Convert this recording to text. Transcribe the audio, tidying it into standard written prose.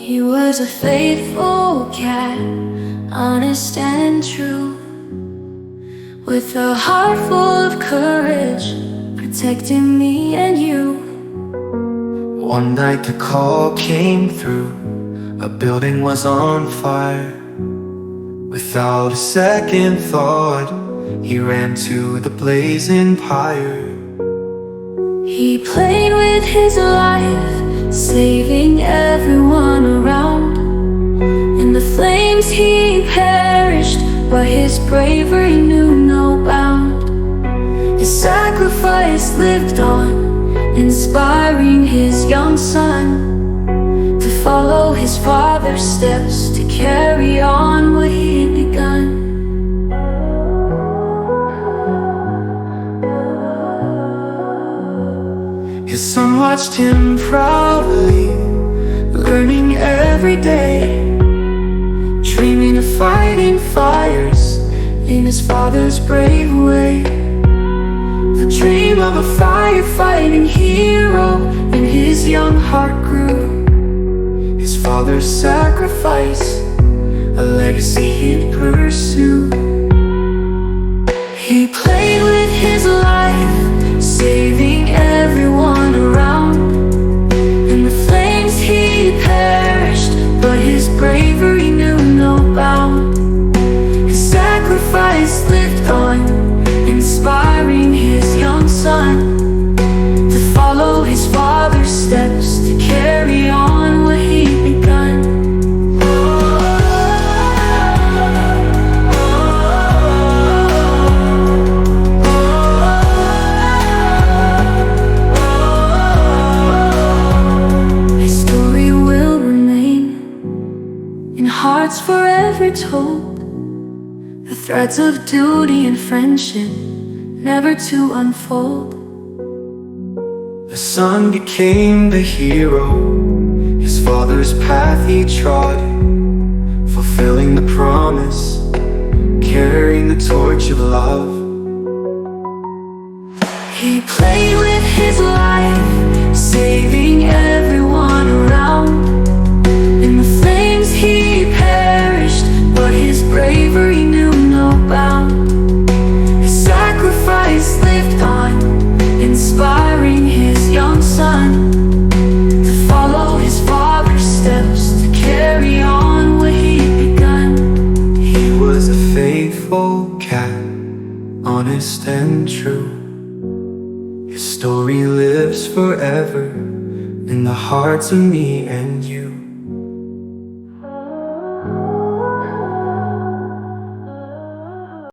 He was a faithful cat, honest and true, with a heart full of courage, protecting me and you. One night the call came through, a building was on fire. Without a second thought, he ran to the blazing pyre. He played with his life, saving everyone around. In the flames he perished, but his bravery knew no bound. His sacrifice lived on, inspiring his young son to follow his father's steps, to carry on what he had begun. His son watched him proudly, learning every day, dreaming of fighting fires in his father's brave way. The dream of a firefighting hero in his young heart grew. His father's sacrifice, a legacy he'd pursue. He played with his life, saving everyone around. In the flames he perished, but his bravery knew no bound. His sacrifice lived on, inspiring his young son to follow his father's steps, to carry on what he'd begun. His story will remain in hearts forever told, the threads of duty and friendship never to unfold. The son became the hero, his father's path he trod, fulfilling the promise, carrying the torch of love. He played with his life, saving everyone around. In the flames he perished, but his bravery knew no bound. His sacrifice lived on, inspiring his young son to follow his father's steps, to carry on what he'd begun. He was a faithful cat, honest and true. His story lives forever in the hearts of me and you.